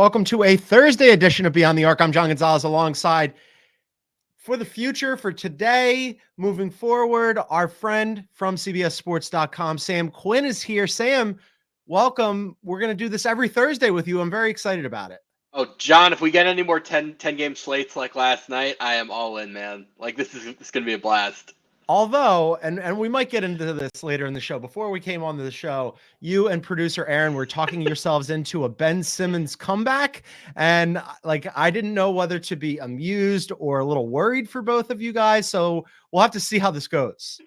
Welcome to a Thursday edition of Beyond the Arc. I'm John Gonzalez alongside for the future, for today, moving forward, our friend from CBSSports.com, Sam Quinn is here. Sam, welcome. We're going to do this every Thursday with you. I'm very excited about it. Oh, John, if we get any more 10 game slates like last night, I am all in, man. Like, this is going to be a blast. Although, and we might get into this later in the show, before we came on to the show, you and producer Aaron were talking yourselves into a Ben Simmons comeback. And I didn't know whether to be amused or a little worried for both of you guys. So we'll have to see how this goes.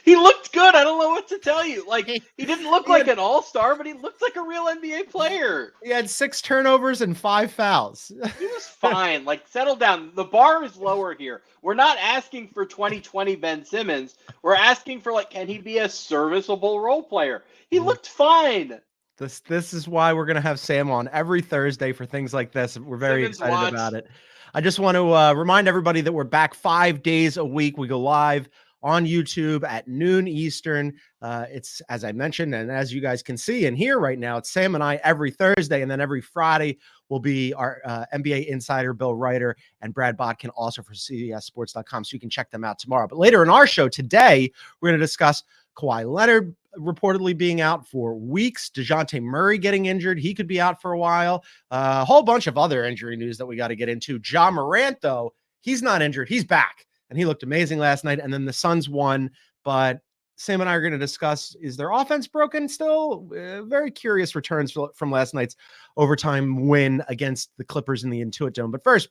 He looked good. I don't know what to tell you. Like, he didn't look like an all-star, but he looked like a real NBA player. He had 6 turnovers and 5 fouls. He was fine. Like, settle down. The bar is lower here. We're not asking for 2020 Ben Simmons. We're asking for, can he be a serviceable role player? He looked fine. This is why we're going to have Sam on every Thursday for things like this. We're very excited about it. I just want to remind everybody that we're back 5 days a week. We go live on YouTube at noon Eastern. It's, as I mentioned, and as you guys can see and hear right now, it's Sam and I every Thursday, and then every Friday will be our NBA insider, Bill Ryder, and Brad Botkin, also for CBSSports.com, so you can check them out tomorrow. But later in our show today, we're going to discuss Kawhi Leonard reportedly being out for weeks, Dejounte Murray getting injured. He could be out for a while. A whole bunch of other injury news that we got to get into. Ja Morant, though, he's not injured. He's back. And he looked amazing last night. And then the Suns won. But Sam and I are going to discuss, is their offense broken still? Very curious returns from last night's overtime win against the Clippers in the Intuit Dome. But first,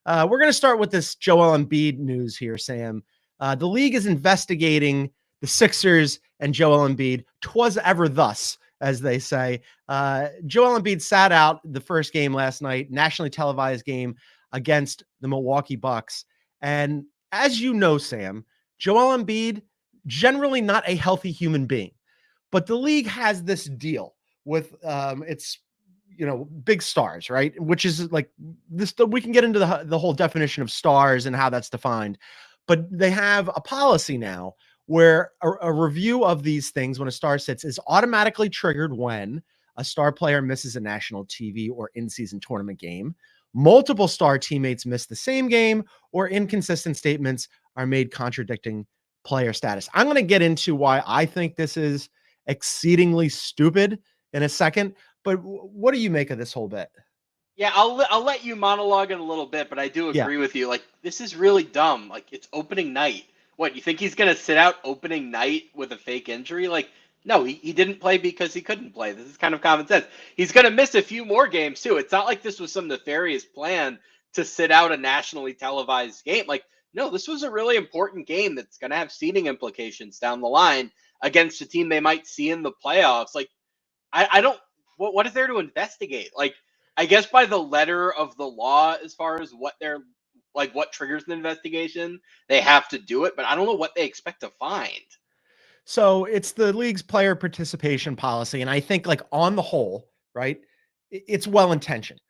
we're going to start with this Joel Embiid news here, Sam. The league is investigating the Sixers and Joel Embiid. 'Twas ever thus, as they say. Joel Embiid sat out the first game last night, nationally televised game against the Milwaukee Bucks. And as you know, Sam, Joel Embiid, generally not a healthy human being, but the league has this deal with its, big stars, right? Which is like this, we can get into the whole definition of stars and how that's defined, but they have a policy now where a review of these things when a star sits is automatically triggered when a star player misses a national TV or in-season tournament game, multiple star teammates miss the same game, or inconsistent statements are made contradicting player status. I'm going to get into why I think this is exceedingly stupid in a second, but what do you make of this whole bit? Yeah, I'll let you monologue in a little bit, but I do agree with you. Like, this is really dumb. Like, it's opening night. What, you think he's going to sit out opening night with a fake injury? Like, no, he didn't play because he couldn't play. This is kind of common sense. He's going to miss a few more games, too. It's not like this was some nefarious plan to sit out a nationally televised game. Like, no, this was a really important game that's going to have seeding implications down the line against a team they might see in the playoffs. Like, I don't – what is there to investigate? Like, I guess by the letter of the law, as far as what they're – like what triggers an investigation, they have to do it, but I don't know what they expect to find. So it's the league's player participation policy. And I think on the whole, right, it's well-intentioned,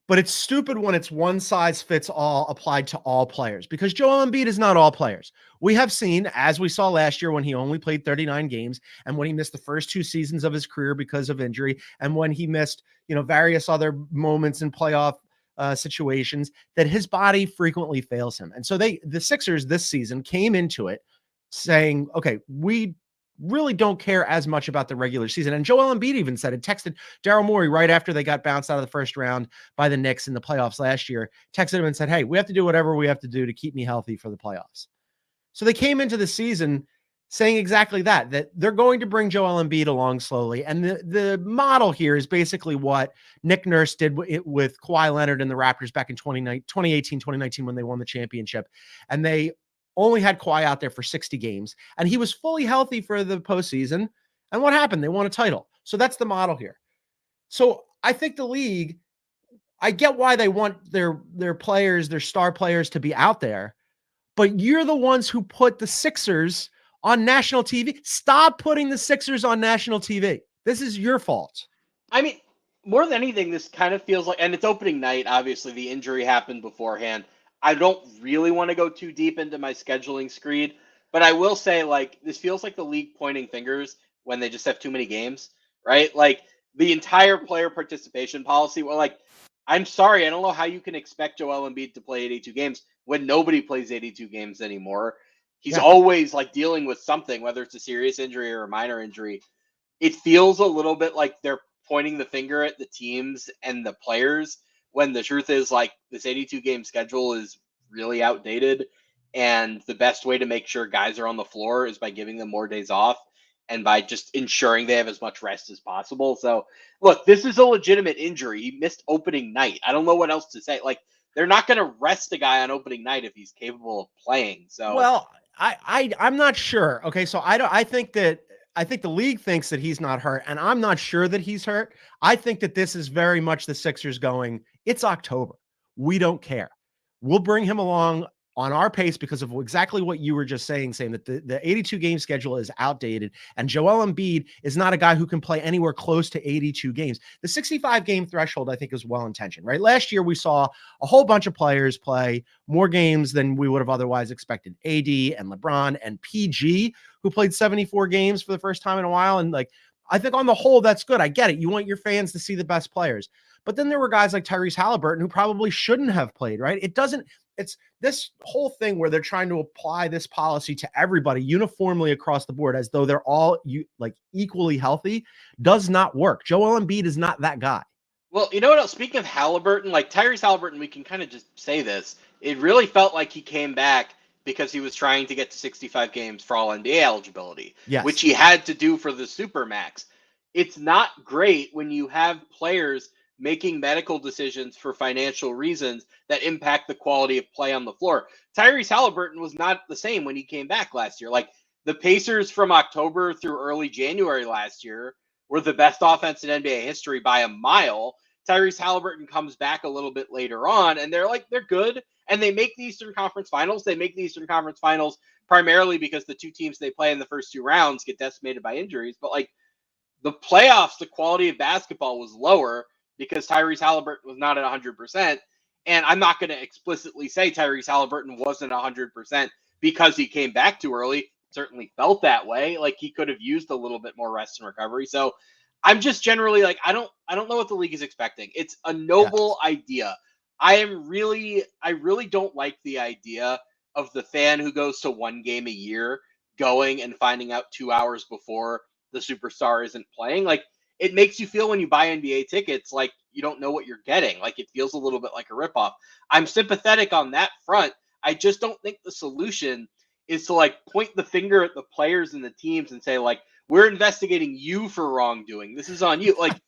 but it's stupid when it's one size fits all applied to all players, because Joel Embiid is not all players. We have seen, as we saw last year when he only played 39 games and when he missed the first 2 seasons of his career because of injury, and when he missed, various other moments in playoff situations, that his body frequently fails him. And so the Sixers this season came into it saying, okay, we really don't care as much about the regular season. And Joel Embiid even said it, texted Daryl Morey right after they got bounced out of the first round by the Knicks in the playoffs last year, texted him and said, hey, we have to do whatever we have to do to keep me healthy for the playoffs. So they came into the season saying exactly that they're going to bring Joel Embiid along slowly. And the model here is basically what Nick Nurse did with Kawhi Leonard and the Raptors back in 2018, 2019, when they won the championship. And they only had Kawhi out there for 60 games, and he was fully healthy for the postseason. And what happened? They won a title. So that's the model here. So I think the league, I get why they want their players, their star players, to be out there, but you're the ones who put the Sixers on national TV. Stop putting the Sixers on national TV. This is your fault. I mean, more than anything, this kind of feels like, and it's opening night, obviously the injury happened beforehand. I don't really want to go too deep into my scheduling screed, but I will say, this feels like the league pointing fingers when they just have too many games, right? Like, the entire player participation policy, well, I'm sorry, I don't know how you can expect Joel Embiid to play 82 games when nobody plays 82 games anymore. He's always like dealing with something, whether it's a serious injury or a minor injury. It feels a little bit like they're pointing the finger at the teams and the players when the truth is like this 82 game schedule is really outdated. And the best way to make sure guys are on the floor is by giving them more days off and by just ensuring they have as much rest as possible. So, look, this is a legitimate injury. He missed opening night. I don't know what else to say. Like, they're not going to rest a guy on opening night if he's capable of playing. So, well, I'm not sure. Okay, so I think the league thinks that he's not hurt, and I'm not sure that he's hurt. I think that this is very much the Sixers going, it's October. We don't care. We'll bring him along on our pace because of exactly what you were just saying that the 82 game schedule is outdated, and Joel Embiid is not a guy who can play anywhere close to 82 games. The 65 game threshold, I think, is well-intentioned, right? Last year, we saw a whole bunch of players play more games than we would have otherwise expected. Edey and LeBron and PG, who played 74 games for the first time in a while. And like, I think on the whole, that's good. I get it. You want your fans to see the best players. But then there were guys like Tyrese Halliburton who probably shouldn't have played, right? It's this whole thing where they're trying to apply this policy to everybody uniformly across the board as though they're all like equally healthy does not work. Joel Embiid is not that guy. Well, you know what else? Speaking of Halliburton, like Tyrese Halliburton, we can kind of just say this. It really felt like he came back because he was trying to get to 65 games for all NBA eligibility, which he had to do for the Supermax. It's not great when you have players making medical decisions for financial reasons that impact the quality of play on the floor. Tyrese Halliburton was not the same when he came back last year. Like the Pacers from October through early January last year were the best offense in NBA history by a mile. Tyrese Halliburton comes back a little bit later on, and they're good, and they make the Eastern Conference Finals. They make the Eastern Conference Finals primarily because the two teams they play in the first two rounds get decimated by injuries. But like the playoffs, the quality of basketball was lower because Tyrese Halliburton was not at 100%. And I'm not going to explicitly say Tyrese Halliburton wasn't 100% because he came back too early. It certainly felt that way. Like he could have used a little bit more rest and recovery. So I'm just generally like, I don't know what the league is expecting. It's a noble idea. I really don't like the idea of the fan who goes to one game a year going and finding out 2 hours before the superstar isn't playing. Like, it makes you feel when you buy NBA tickets like you don't know what you're getting. Like it feels a little bit like a ripoff. I'm sympathetic on that front. I just don't think the solution is to like point the finger at the players and the teams and say like, we're investigating you for wrongdoing. This is on you. Like,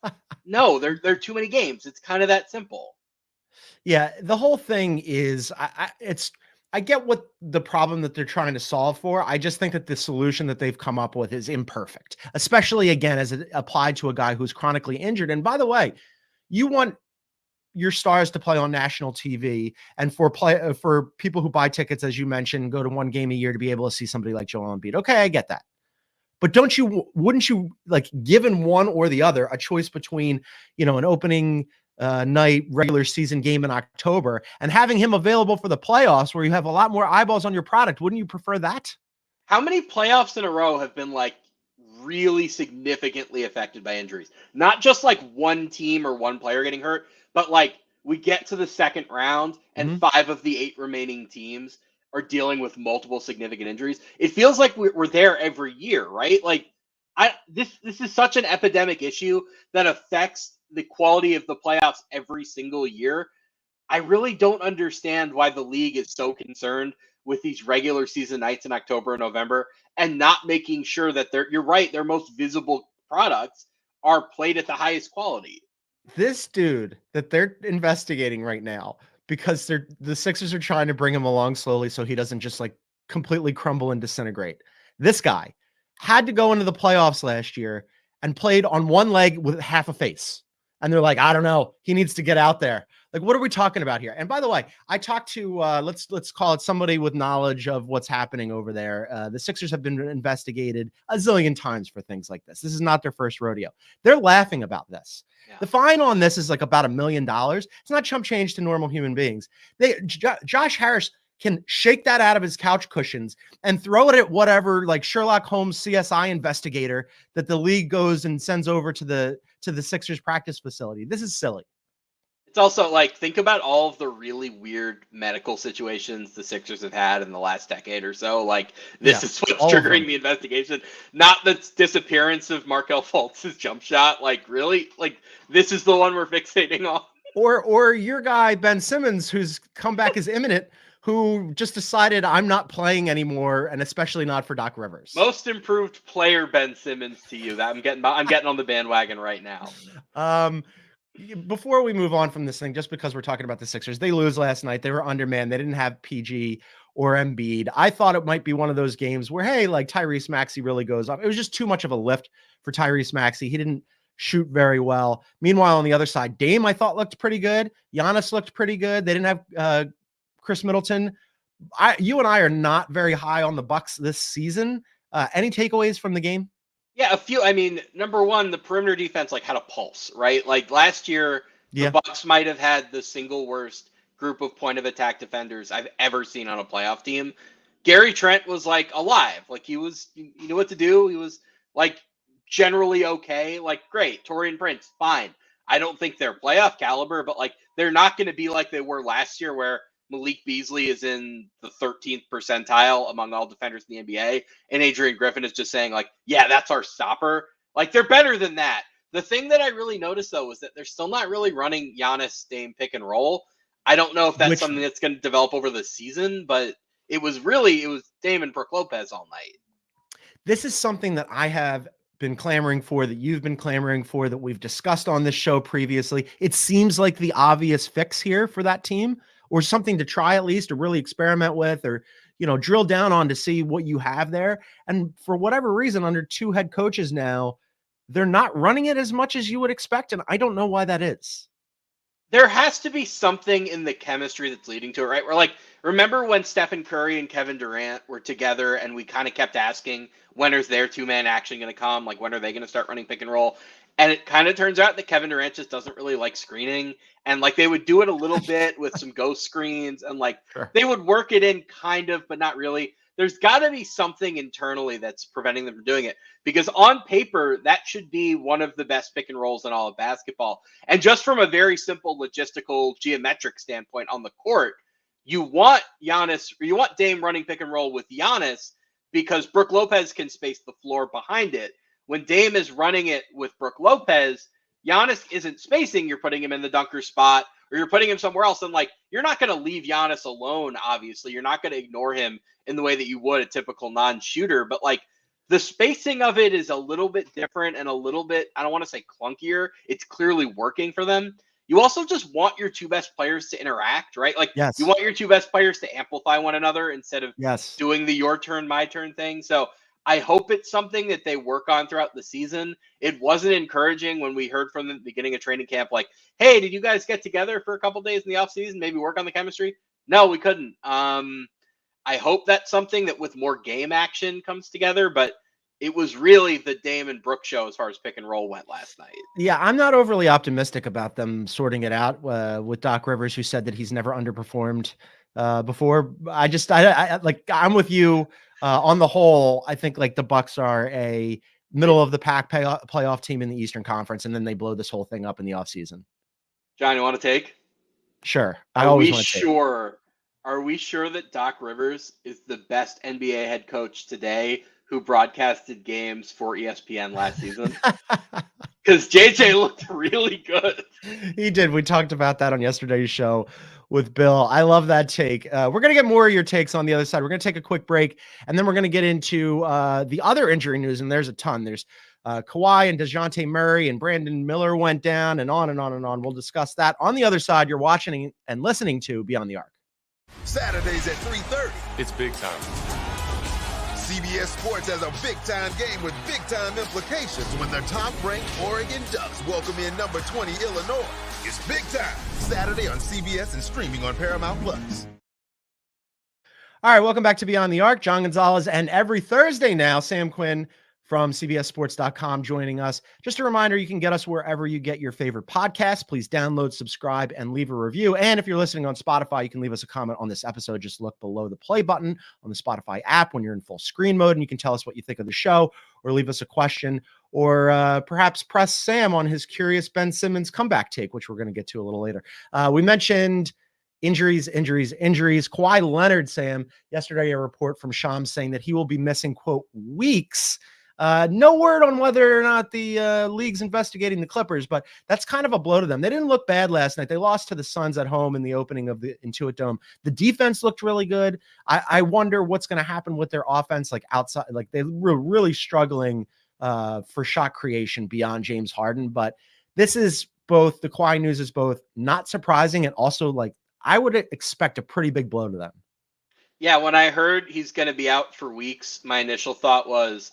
no, there are too many games. It's kind of that simple. Yeah, the whole thing is I get what the problem that they're trying to solve for. I just think that the solution that they've come up with is imperfect, especially again as it applied to a guy who's chronically injured. And by the way, you want your stars to play on national TV, and for people who buy tickets, as you mentioned, go to one game a year to be able to see somebody like Joel Embiid. Okay, I get that. But wouldn't you like, given one or the other, a choice between, an opening night regular season game in October and having him available for the playoffs where you have a lot more eyeballs on your product? Wouldn't you prefer that? How many playoffs in a row have been like really significantly affected by injuries? Not just like one team or one player getting hurt, but like we get to the second round and 5 of the 8 remaining teams are dealing with multiple significant injuries. It feels like we're there every year, right? Like this is such an epidemic issue that affects the quality of the playoffs every single year. I really don't understand why the league is so concerned with these regular season nights in October and November and not making sure that you're right, their most visible products are played at the highest quality. This dude that they're investigating right now, because the Sixers are trying to bring him along slowly so he doesn't just like completely crumble and disintegrate. This guy had to go into the playoffs last year and played on one leg with half a face. And they're like, I don't know, he needs to get out there. Like, what are we talking about here? And by the way, I talked to, let's call it somebody with knowledge of what's happening over there. The Sixers have been investigated a zillion times for things like this. This is not their first rodeo. They're laughing about this. Yeah. The fine on this is like about $1 million. It's not chump change to normal human beings. Josh Harris can shake that out of his couch cushions and throw it at whatever, like Sherlock Holmes CSI investigator that the league goes and sends over to the Sixers practice facility. This is silly. It's also like, think about all of the really weird medical situations the Sixers have had in the last decade or so. Like, this is what's triggering the investigation. Not the disappearance of Markelle Fultz's jump shot. Like, really? Like, this is the one we're fixating on. Or your guy, Ben Simmons, whose comeback is imminent, who just decided I'm not playing anymore, and especially not for Doc Rivers. Most improved player Ben Simmons to you. That I'm getting on the bandwagon right now. Before we move on from this thing, just because we're talking about the Sixers, they lose last night. They were undermanned. They didn't have PG or Embiid. I thought it might be one of those games where, hey, like Tyrese Maxey really goes up. It was just too much of a lift for Tyrese Maxey. He didn't shoot very well. Meanwhile, on the other side, Dame, I thought, looked pretty good. Giannis looked pretty good. They didn't have Chris Middleton. You and I are not very high on the Bucks this season. Any takeaways from the game? Yeah, a few. I mean, number one, the perimeter defense like had a pulse, right? Like last year, the Bucks might have had the single worst group of point of attack defenders I've ever seen on a playoff team. Gary Trent was like alive. Like he knew what to do. He was like generally okay. Like great. Taurean Prince, fine. I don't think they're playoff caliber, but like they're not going to be like they were last year where Malik Beasley is in the 13th percentile among all defenders in the NBA. And Adrian Griffin is just saying like, yeah, that's our stopper. Like they're better than that. The thing that I really noticed though, is that they're still not really running Giannis Dame pick and roll. I don't know if that's something that's going to develop over the season, but it was Dame and Brook Lopez all night. This is something that I have been clamoring for, that you've been clamoring for, that we've discussed on this show previously. It seems like the obvious fix here for that team, or something to try at least, or really experiment with, or, drill down on to see what you have there. And for whatever reason, under two head coaches now, they're not running it as much as you would expect. And I don't know why that is. There has to be something in the chemistry that's leading to it, right? We're like, remember when Stephen Curry and Kevin Durant were together and we kind of kept asking, when is their two-man action going to come? Like, when are they going to start running pick and roll? And it kind of turns out that Kevin Durant just doesn't really like screening. And like they would do it a little bit with some ghost screens and like they would work it in kind of, but not really. There's got to be something internally that's preventing them from doing it, because on paper, that should be one of the best pick and rolls in all of basketball. And just from a very simple logistical geometric standpoint on the court, you want Dame running pick and roll with Giannis because Brook Lopez can space the floor behind it. When Dame is running it with Brook Lopez, Giannis isn't spacing. You're putting him in the dunker spot, or you're putting him somewhere else. And like, you're not going to leave Giannis alone. Obviously, you're not going to ignore him in the way that you would a typical non-shooter, but like the spacing of it is a little bit different and a little bit, I don't want to say clunkier. It's clearly working for them. You also just want your two best players to interact, right? Like you want your two best players to amplify one another instead of doing the your turn, my turn thing. So I hope it's something that they work on throughout the season. It wasn't encouraging when we heard from the beginning of training camp, like, hey, did you guys get together for a couple days in the offseason, maybe work on the chemistry? No, we couldn't. I hope that's something that with more game action comes together, but it was really the Dame and Brook show as far as pick and roll went last night. Yeah, I'm not overly optimistic about them sorting it out with Doc Rivers, who said that he's never underperformed before. I'm with you on the whole. I think like the Bucks are a middle of the pack playoff team in the Eastern Conference, and then they blow this whole thing up in the offseason. John, you want to take? Sure. Are we sure that Doc Rivers is the best NBA head coach today who broadcasted games for ESPN last season? Because JJ looked really good. He did. We talked about that on yesterday's show with Bill. I love that take. We're going to get more of your takes on the other side. We're going to take a quick break, and then we're going to get into the other injury news, and there's a ton. There's Kawhi and Dejounte Murray and Brandon Miller went down, and on and on and on. We'll discuss that on the other side. You're watching and listening to Beyond the Arc. Saturdays at 3:30. It's big time. CBS Sports has a big-time game with big-time implications when the top-ranked Oregon Ducks welcome in number 20 Illinois. It's big time. Saturday on CBS and streaming on Paramount+. All right, welcome back to Beyond the Arc. John Gonzalez, and every Thursday now, Sam Quinn from CBSSports.com joining us. Just a reminder, you can get us wherever you get your favorite podcasts. Please download, subscribe, and leave a review. And if you're listening on Spotify, you can leave us a comment on this episode. Just look below the play button on the Spotify app when you're in full screen mode, and you can tell us what you think of the show, or leave us a question, or perhaps press Sam on his curious Ben Simmons comeback take, which we're going to get to a little later. We mentioned injuries. Kawhi Leonard, Sam, yesterday a report from Shams saying that he will be missing, quote, weeks. No word on whether or not the league's investigating the Clippers, but that's kind of a blow to them. They didn't look bad last night. They lost to the Suns at home in the opening of the Intuit Dome. The defense looked really good. I wonder what's going to happen with their offense, like outside, like they were really struggling for shot creation beyond James Harden. But this is both, the Kawhi news is both not surprising and also, like, I would expect a pretty big blow to them. Yeah, when I heard he's going to be out for weeks, my initial thought was,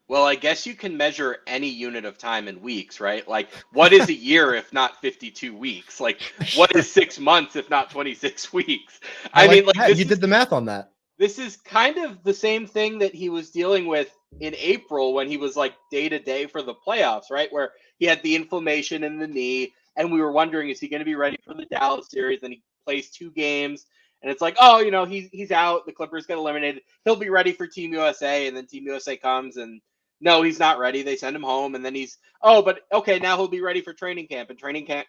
well, I guess you can measure any unit of time in weeks, right? Like, what is a year if not 52 weeks? Like, what is 6 months if not 26 weeks? I mean, like, you did the math on that. This is kind of the same thing that he was dealing with in April when he was like day to day for the playoffs, right? Where he had the inflammation in the knee, and we were wondering, is he going to be ready for the Dallas series? And he plays 2 games. And it's like, oh, you know, he's out. The Clippers get eliminated. He'll be ready for Team USA. And then Team USA comes and, no, he's not ready. They send him home, and then but okay, now he'll be ready for training camp, and training camp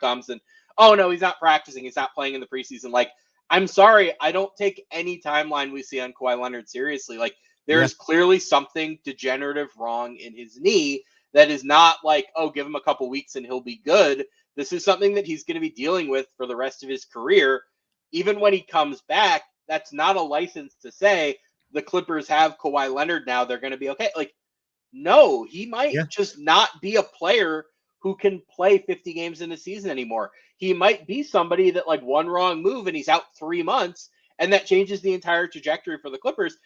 comes, and oh no, he's not practicing. He's not playing in the preseason. Like, I'm sorry, I don't take any timeline we see on Kawhi Leonard seriously. Like, there's clearly something degenerative wrong in his knee that is not like, oh, give him a couple weeks and he'll be good. This is something that he's going to be dealing with for the rest of his career. Even when he comes back, that's not a license to say the Clippers have Kawhi Leonard now, they're going to be okay. Like, no, he might just not be a player who can play 50 games in a season anymore. He might be somebody that, like, one wrong move and he's out 3 months, and that changes the entire trajectory for the Clippers.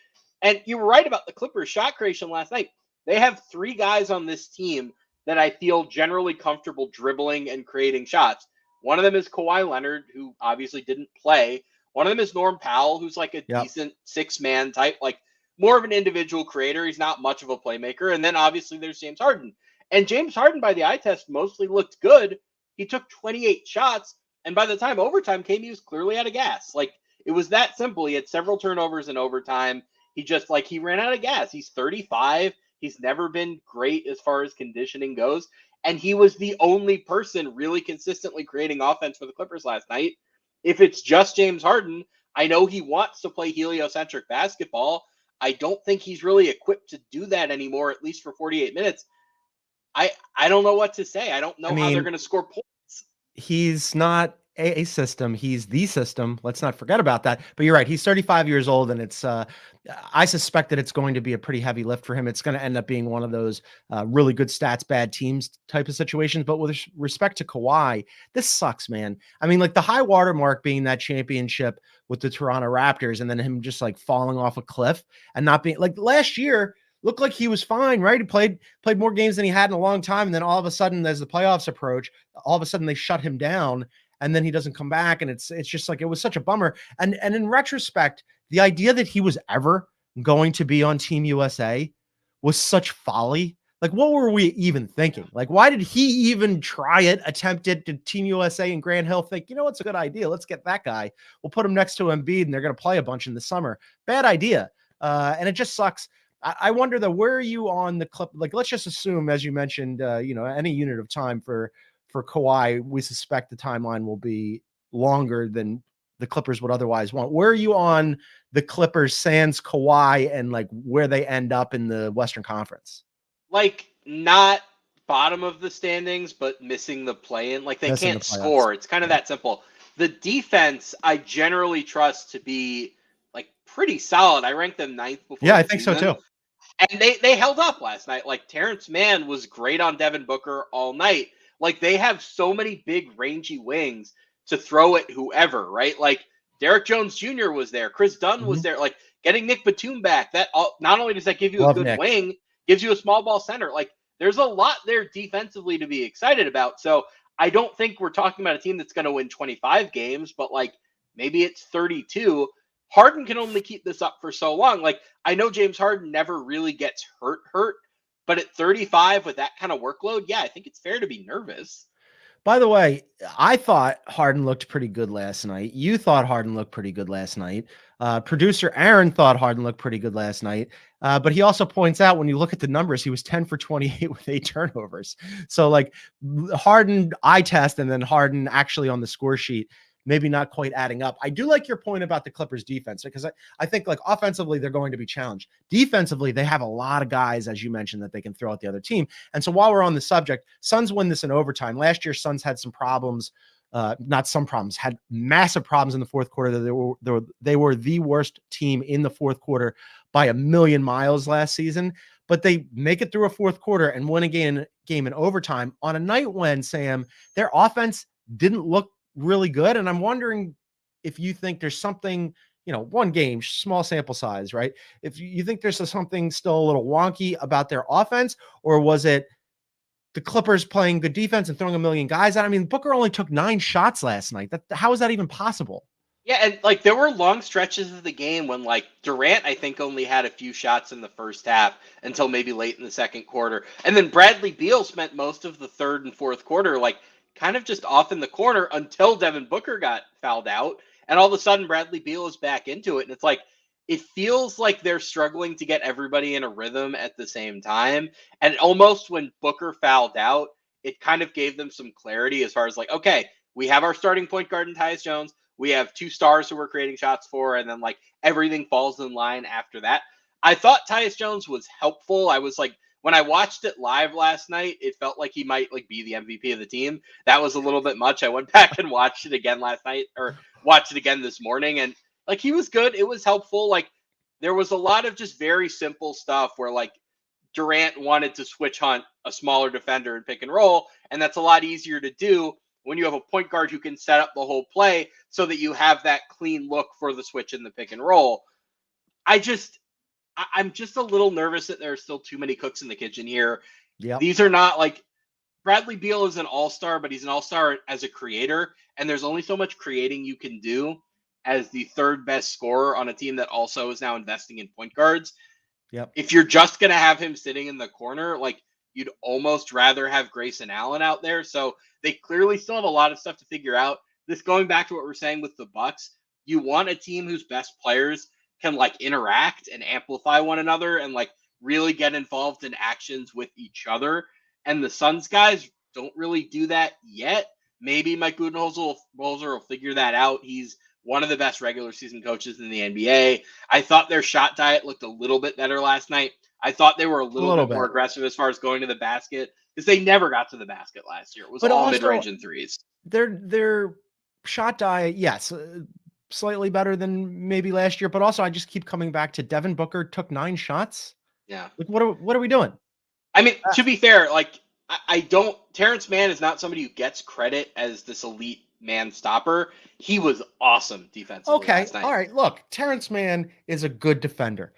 And you were right about the Clippers shot creation last night. They have 3 guys on this team that I feel generally comfortable dribbling and creating shots. One of them is Kawhi Leonard, who obviously didn't play. One of them is Norm Powell, who's like a decent 6-man type, like more of an individual creator. He's not much of a playmaker. And then obviously there's James Harden. And James Harden, by the eye test, mostly looked good. He took 28 shots. And by the time overtime came, he was clearly out of gas. Like, it was that simple. He had several turnovers in overtime. He ran out of gas. He's 35. He's never been great as far as conditioning goes. And he was the only person really consistently creating offense for the Clippers last night. If it's just James Harden, I know he wants to play heliocentric basketball. I don't think he's really equipped to do that anymore, at least for 48 minutes. I don't know what to say. I don't know how they're going to score points. He's not a system. He's the system. Let's not forget about that. But you're right. He's 35 years old, and it's I suspect that it's going to be a pretty heavy lift for him. It's going to end up being one of those really good stats, bad teams type of situations. But with respect to Kawhi, this sucks, man. I mean, like, the high water mark being that championship with the Toronto Raptors, and then him just like falling off a cliff and not being, like, last year looked like he was fine, right? He played more games than he had in a long time. And then all of a sudden, as the playoffs approach, all of a sudden they shut him down, and then he doesn't come back. And it's just like, it was such a bummer. And in retrospect, the idea that he was ever going to be on Team USA was such folly. Like, what were we even thinking? Like, why did he even try it, attempt it to Team USA and Grant Hill think, you know, what's a good idea? Let's get that guy. We'll put him next to Embiid, and they're going to play a bunch in the summer. Bad idea. And it just sucks. I wonder, though, where are you on the clip? Like, let's just assume, as you mentioned, any unit of time for Kawhi, we suspect the timeline will be longer than the Clippers would otherwise want. Where are you on the Clippers sans Kawhi, and like where they end up in the Western Conference? Like, not bottom of the standings, but missing the play-in. Like, they can't score. It's kind of that simple. The defense, I generally trust to be, like, pretty solid. I ranked them 9th before. Yeah, I think so too. And they held up last night. Like, Terrence Mann was great on Devin Booker all night. Like, they have so many big, rangy wings to throw at whoever, right? Like, Derek Jones Jr. was there. Chris Dunn was there. Like, getting Nick Batum back, not only does that give you a good wing, gives you a small ball center. Like, there's a lot there defensively to be excited about. So I don't think we're talking about a team that's going to win 25 games, but, like, maybe it's 32. Harden can only keep this up for so long. Like, I know James Harden never really gets hurt, But at 35 with that kind of workload, yeah, I think it's fair to be nervous. By the way, I thought Harden looked pretty good last night. You thought Harden looked pretty good last night. Producer Aaron thought Harden looked pretty good last night. But he also points out when you look at the numbers, he was 10 for 28 with 8 turnovers. So like Harden eye test and then Harden actually on the score sheet, maybe not quite adding up. I do like your point about the Clippers defense because I think like offensively, they're going to be challenged. Defensively, they have a lot of guys, as you mentioned, that they can throw at the other team. And so while we're on the subject, Suns win this in overtime. Last year, Suns had some problems, not some problems, had massive problems in the fourth quarter. They were the worst team in the fourth quarter by a million miles last season, but they make it through a fourth quarter and win a game in overtime on a night when, Sam, their offense didn't look really good. And I'm wondering if you think there's something, one game, small sample size, right? If you think there's something still a little wonky about their offense, or was it the Clippers playing good defense and throwing a million guys out? I mean, Booker only took 9 shots last night. How is that even possible? Yeah, and like there were long stretches of the game when like Durant, I think, only had a few shots in the first half until maybe late in the second quarter. And then Bradley Beal spent most of the third and fourth quarter like kind of just off in the corner until Devin Booker got fouled out. And all of a sudden, Bradley Beal is back into it. And it's like, it feels like they're struggling to get everybody in a rhythm at the same time. And almost when Booker fouled out, it kind of gave them some clarity as far as like, okay, we have our starting point guard in Tyus Jones. We have 2 stars who we're creating shots for. And then like everything falls in line after that. I thought Tyus Jones was helpful. I was like, when I watched it live last night, it felt like he might like be the MVP of the team. That was a little bit much. I went back and watched it again last night, or watched it again this morning, and like he was good. It was helpful. Like there was a lot of just very simple stuff where like Durant wanted to switch hunt a smaller defender and pick and roll, and that's a lot easier to do when you have a point guard who can set up the whole play so that you have that clean look for the switch in the pick and roll. I'm just a little nervous that there are still too many cooks in the kitchen here. Yep. These are not like Bradley Beal is an all-star, but he's an all-star as a creator. And there's only so much creating you can do as the third best scorer on a team that also is now investing in point guards. Yep. If you're just going to have him sitting in the corner, like you'd almost rather have Grayson Allen out there. So they clearly still have a lot of stuff to figure out. This going back to what we're saying with the Bucks, you want a team whose best players can like interact and amplify one another and like really get involved in actions with each other. And the Suns guys don't really do that yet. Maybe Mike Budenholzer will figure that out. He's one of the best regular season coaches in the NBA. I thought their shot diet looked a little bit better last night. I thought they were a little bit more aggressive as far as going to the basket because they never got to the basket last year. It was all mid-range and threes. Their shot diet, yes, slightly better than maybe last year, but also I just keep coming back to Devin Booker took 9 shots. Yeah. Like what are we doing? I mean, to be fair, like Terrence Mann is not somebody who gets credit as this elite man stopper. He was awesome defensively last night. All right. Look, Terrence Mann is a good defender.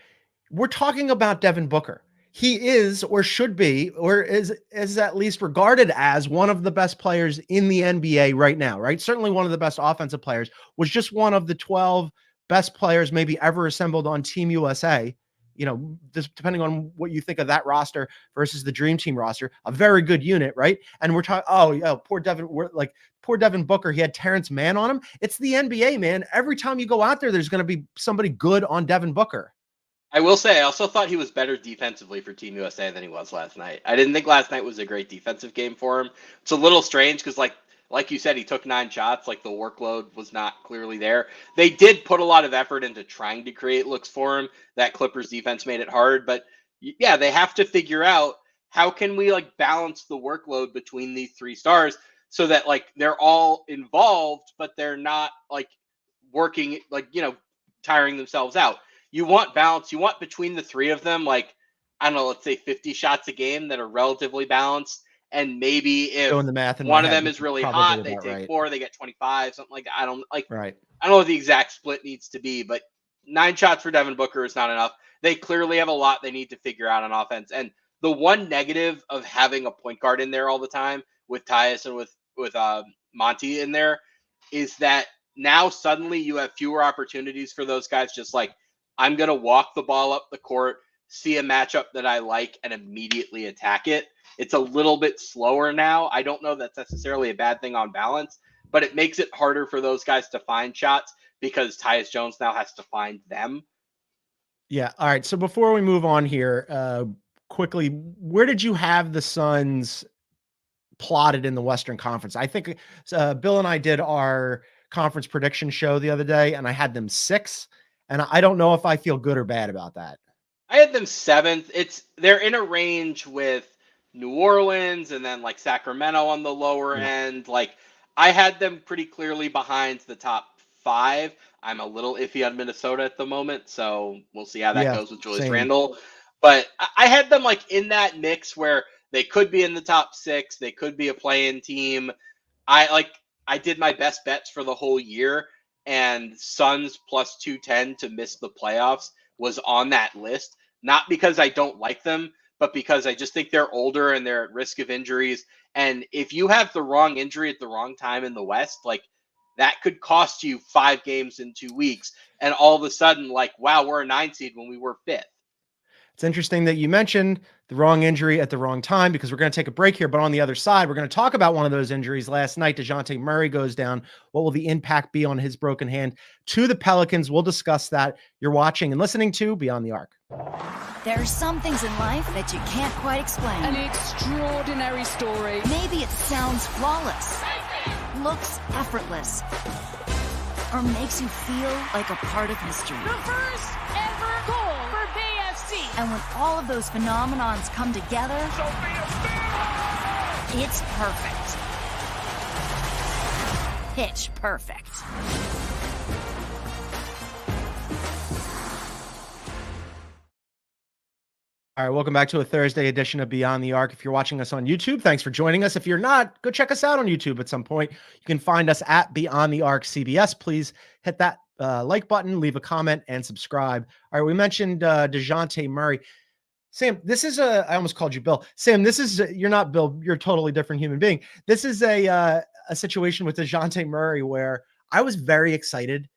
We're talking about Devin Booker. He is, or should be, or is at least regarded as one of the best players in the NBA right now, right? Certainly one of the best offensive players, was just one of the 12 best players maybe ever assembled on Team USA. Depending on what you think of that roster versus the Dream Team roster, a very good unit, right? And we're talking, poor Devin Booker. He had Terrence Mann on him. It's the NBA, man. Every time you go out there's going to be somebody good on Devin Booker. I will say, I also thought he was better defensively for Team USA than he was last night. I didn't think last night was a great defensive game for him. It's a little strange because, like you said, he took 9 shots. Like, the workload was not clearly there. They did put a lot of effort into trying to create looks for him. That Clippers defense made it hard. But, yeah, they have to figure out how can we, balance the workload between these 3 stars so that, they're all involved, but they're not, working, tiring themselves out. You want balance. You want between the 3 of them, I don't know, let's say 50 shots a game that are relatively balanced. And maybe if doing the math one of them is really hot, they take 4, they get 25, something like that. I don't know what the exact split needs to be, but 9 shots for Devin Booker is not enough. They clearly have a lot they need to figure out on offense. And the one negative of having a point guard in there all the time with Tyus and with Monty in there is that now suddenly you have fewer opportunities for those guys. Just I'm going to walk the ball up the court, see a matchup that I like and immediately attack it. It's a little bit slower now. I don't know that's necessarily a bad thing on balance, but it makes it harder for those guys to find shots because Tyus Jones now has to find them. Yeah. All right. So before we move on here, quickly, where did you have the Suns plotted in the Western Conference? I think Bill and I did our conference prediction show the other day, and I had them 6, and I don't know if I feel good or bad about that. I had them 7th. They're in a range with New Orleans and then like Sacramento on the lower end. Like I had them pretty clearly behind the top 5. I'm a little iffy on Minnesota at the moment, so we'll see how that goes with Julius Randle. But I had them like in that mix where they could be in the top 6. They could be a play-in team. I did my best bets for the whole year, and Suns plus 210 to miss the playoffs was on that list. Not because I don't like them, but because I just think they're older and they're at risk of injuries. And if you have the wrong injury at the wrong time in the West, like that could cost you 5 games in 2 weeks. And all of a sudden, like, wow, we're a 9 seed when we were 5th. It's interesting that you mentioned the wrong injury at the wrong time, because we're going to take a break here. But on the other side, we're going to talk about one of those injuries. Last night, Dejounte Murray goes down. What will the impact be on his broken hand to the Pelicans? We'll discuss that. You're watching and listening to Beyond the Arc. There are some things in life that you can't quite explain. An extraordinary story. Maybe it sounds flawless, looks effortless, or makes you feel like a part of history. The first ever goal for BFC. And when all of those phenomenons come together, it's perfect. Pitch perfect. All right, welcome back to a Thursday edition of Beyond the Arc. If you're watching us on YouTube, thanks for joining us. If you're not, go check us out on YouTube at some point. You can find us at Beyond the Arc CBS. Please hit that like button, leave a comment, and subscribe. All right, we mentioned Dejounte Murray. Sam, this is I almost called you Bill. Sam, this is you're not Bill. You're a totally different human being. This is a situation with Dejounte Murray where I was very excited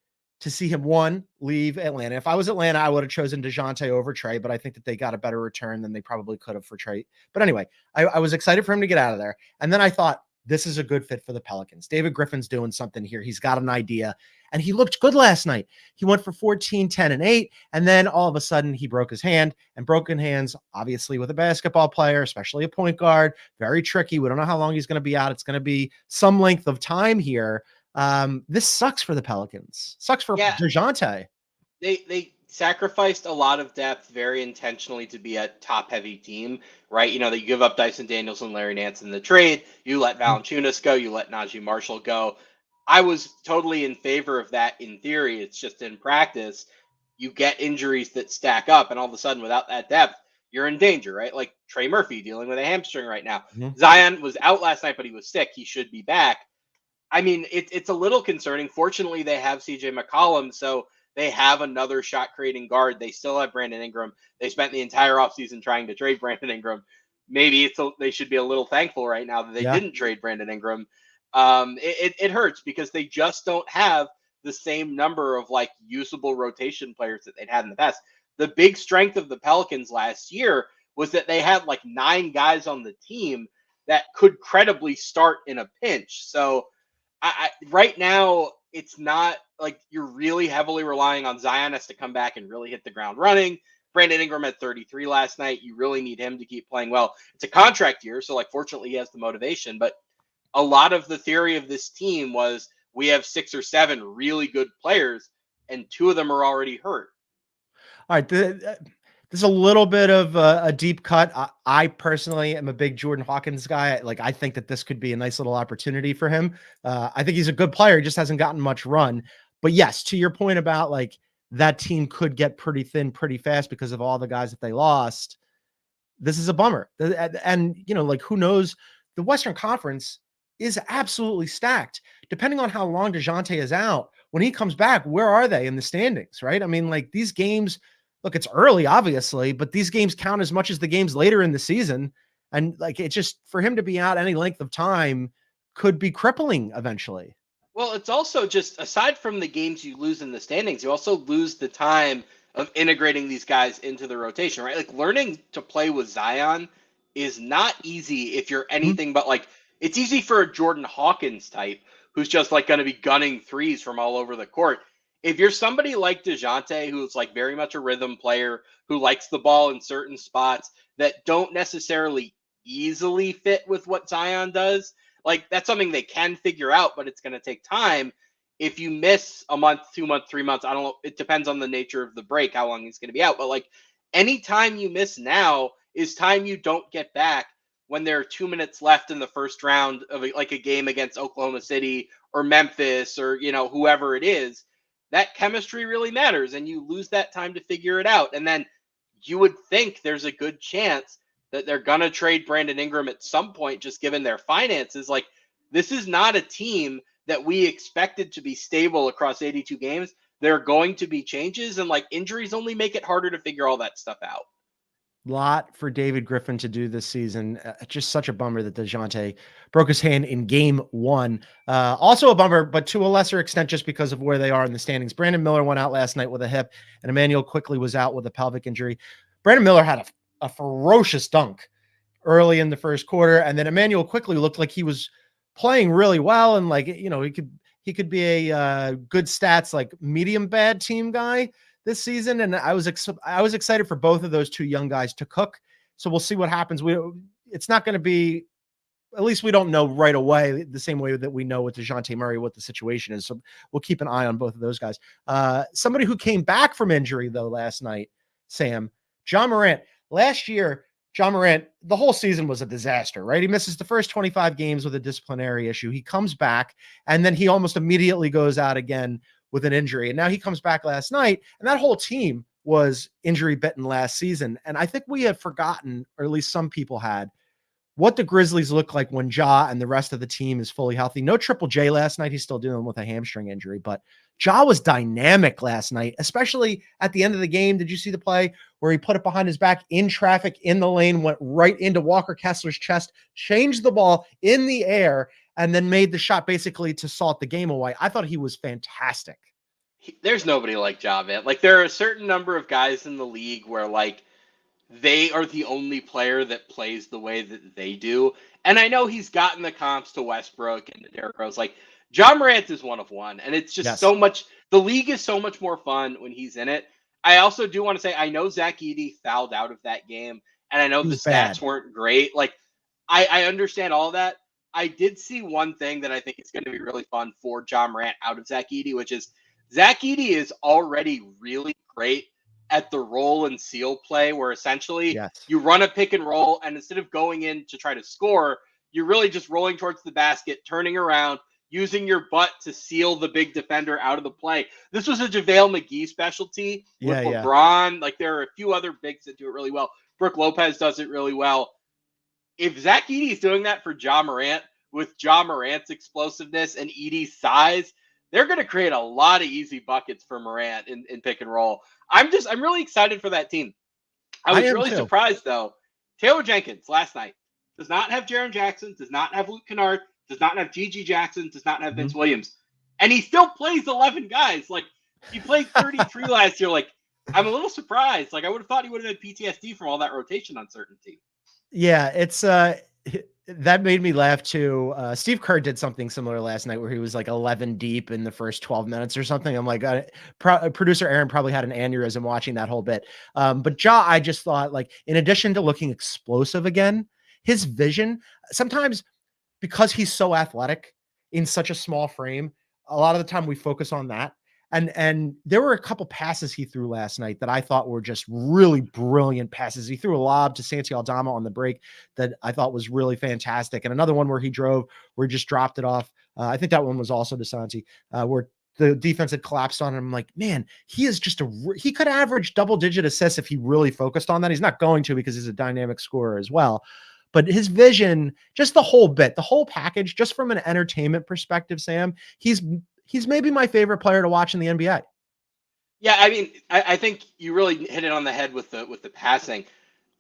to see him, leave Atlanta. If I was Atlanta, I would have chosen Dejounte over Trey, but I think that they got a better return than they probably could have for Trey. But anyway, I was excited for him to get out of there. And then I thought, this is a good fit for the Pelicans. David Griffin's doing something here. He's got an idea. And he looked good last night. He went for 14, 10, and 8. And then all of a sudden, he broke his hand. And broken hands, obviously, with a basketball player, especially a point guard, very tricky. We don't know how long he's going to be out. It's going to be some length of time here. This sucks for the Pelicans. Sucks for Dejounte. They sacrificed a lot of depth very intentionally to be a top-heavy team, right? You know, they give up Dyson Daniels and Larry Nance in the trade. You let Valanciunas go. You let Najee Marshall go. I was totally in favor of that in theory. It's just in practice, you get injuries that stack up, and all of a sudden, without that depth, you're in danger, right? Like Trey Murphy dealing with a hamstring right now. Zion was out last night, but he was sick. He should be back. I mean, it's a little concerning. Fortunately, they have CJ McCollum, so they have another shot-creating guard. They still have Brandon Ingram. They spent the entire offseason trying to trade Brandon Ingram. Maybe they should be a little thankful right now that they didn't trade Brandon Ingram. It hurts because they just don't have the same number of like usable rotation players that they'd had in the past. The big strength of the Pelicans last year was that they had like 9 guys on the team that could credibly start in a pinch. So right now, it's not like you're really heavily relying on Zion has to come back and really hit the ground running. Brandon Ingram had 33 last night. You really need him to keep playing well. It's a contract year, so like fortunately he has the motivation. But a lot of the theory of this team was we have 6 or 7 really good players, and 2 of them are already hurt. All right, there's a little bit of a deep cut. I personally am a big Jordan Hawkins guy. I think that this could be a nice little opportunity for him. I think he's a good player. He just hasn't gotten much run. But yes, to your point about like that team could get pretty thin pretty fast because of all the guys that they lost. This is a bummer. And you know, like who knows? The Western Conference is absolutely stacked. Depending on how long Dejounte is out, when he comes back, where are they in the standings, right? I mean, like these games, look, it's early, obviously, but these games count as much as the games later in the season. And like, it's just for him to be out any length of time could be crippling eventually. Well, it's also just aside from the games you lose in the standings, you also lose the time of integrating these guys into the rotation, right? Like learning to play with Zion is not easy if you're anything but like, it's easy for a Jordan Hawkins type who's just like going to be gunning threes from all over the court. If you're somebody like Dejounte, who's like very much a rhythm player, who likes the ball in certain spots that don't necessarily easily fit with what Zion does, like that's something they can figure out, but it's going to take time. If you miss a month, 2 months, 3 months, I don't know. It depends on the nature of the break, how long he's going to be out. But like any time you miss now is time you don't get back when there are 2 minutes left in the first round of like a game against Oklahoma City or Memphis or, you know, whoever it is. That chemistry really matters, and you lose that time to figure it out. And then you would think there's a good chance that they're going to trade Brandon Ingram at some point, just given their finances. Like, this is not a team that we expected to be stable across 82 games. There are going to be changes, and like injuries only make it harder to figure all that stuff out. Lot for David Griffin to do this season. Just such a bummer that Dejounte broke his hand in game 1. Also a bummer, but to a lesser extent, just because of where they are in the standings. Brandon Miller went out last night with a hip, and Emmanuel quickly was out with a pelvic injury. Brandon Miller had a ferocious dunk early in the first quarter, and then Emmanuel quickly looked like he was playing really well, and like, you know, he could be a good stats, like medium bad team guy this season. And I was excited for both of those two young guys to cook. So we'll see what happens. It's not going to be, at least we don't know right away, the same way that we know with Dejounte Murray what the situation is. So we'll keep an eye on both of those guys. Somebody who came back from injury though last night, Sam, Ja Morant. Last year, Ja Morant, the whole season was a disaster, right? He misses the first 25 games with a disciplinary issue. He comes back, and then he almost immediately goes out again with an injury. And now he comes back last night, and that whole team was injury bitten last season. And I think we had forgotten, or at least some people had, what the Grizzlies look like when Ja and the rest of the team is fully healthy. No Triple J last night. He's still dealing with a hamstring injury, but Ja was dynamic last night, especially at the end of the game. Did you see the play where he put it behind his back in traffic in the lane, went right into Walker Kessler's chest, changed the ball in the air, and then made the shot basically to salt the game away? I thought he was fantastic. There's nobody like Ja, man. Like, there are a certain number of guys in the league where, like, they are the only player that plays the way that they do. And I know he's gotten the comps to Westbrook and to Derrick Rose. Like, Ja Morant is one of one. And it's just so much, the league is so much more fun when he's in it. I also do want to say, I know Zach Edey fouled out of that game, and I know the stats weren't great. Like, I understand all that. I did see one thing that I think is going to be really fun for Ja Morant out of Zach Edey, which is Zach Edey is already really great at the roll and seal play, where essentially you run a pick and roll, and instead of going in to try to score, you're really just rolling towards the basket, turning around, using your butt to seal the big defender out of the play. This was a JaVale McGee specialty with LeBron. Like, there are a few other bigs that do it really well. Brooke Lopez does it really well. If Zach Edey is doing that for Ja Morant, with Ja Morant's explosiveness and Edey's size, they're going to create a lot of easy buckets for Morant in pick and roll. I'm really excited for that team. I was really surprised, though. Taylor Jenkins last night does not have Jaren Jackson, does not have Luke Kennard, does not have G.G. Jackson, does not have Vince Williams. And he still plays 11 guys. Like, he played 33 last year. Like, I'm a little surprised. Like, I would have thought he would have had PTSD from all that rotation uncertainty. Yeah, it's that made me laugh too. Steve Kerr did something similar last night where he was like 11 deep in the first 12 minutes or something. I'm like, producer Aaron probably had an aneurysm watching that whole bit. But Ja, I just thought, like, in addition to looking explosive again, his vision, sometimes because he's so athletic in such a small frame, a lot of the time we focus on that. And there were a couple passes he threw last night that I thought were just really brilliant passes. He threw a lob to Santi Aldama on the break that I thought was really fantastic. And another one where he just dropped it off. I think that one was also to Santi, where the defense had collapsed on him. I'm like, man, he is just he could average double-digit assists if he really focused on that. He's not going to, because he's a dynamic scorer as well. But his vision, just the whole bit, the whole package, just from an entertainment perspective, Sam, he's maybe my favorite player to watch in the NBA. Yeah, I mean, I think you really hit it on the head with the passing.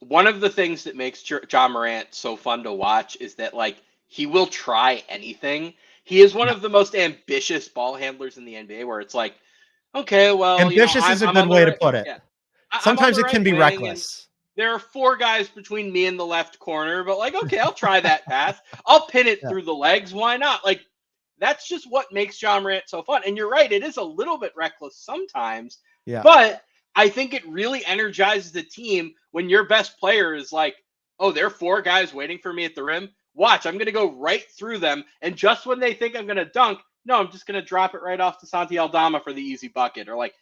One of the things that makes Ja Morant so fun to watch is that, like, he will try anything. He is one of the most ambitious ball handlers in the NBA, where it's like, okay, well, ambitious is a good way to put it. Yeah. sometimes it can be reckless. There are 4 guys between me and the left corner, but like, okay, I'll try that pass. I'll pin it through the legs. Why not? Like, that's just what makes Ja Morant so fun. And you're right, it is a little bit reckless sometimes. Yeah. But I think it really energizes the team when your best player is like, oh, there are 4 guys waiting for me at the rim. Watch, I'm going to go right through them. And just when they think I'm going to dunk, no, I'm just going to drop it right off to Santi Aldama for the easy bucket. Or like,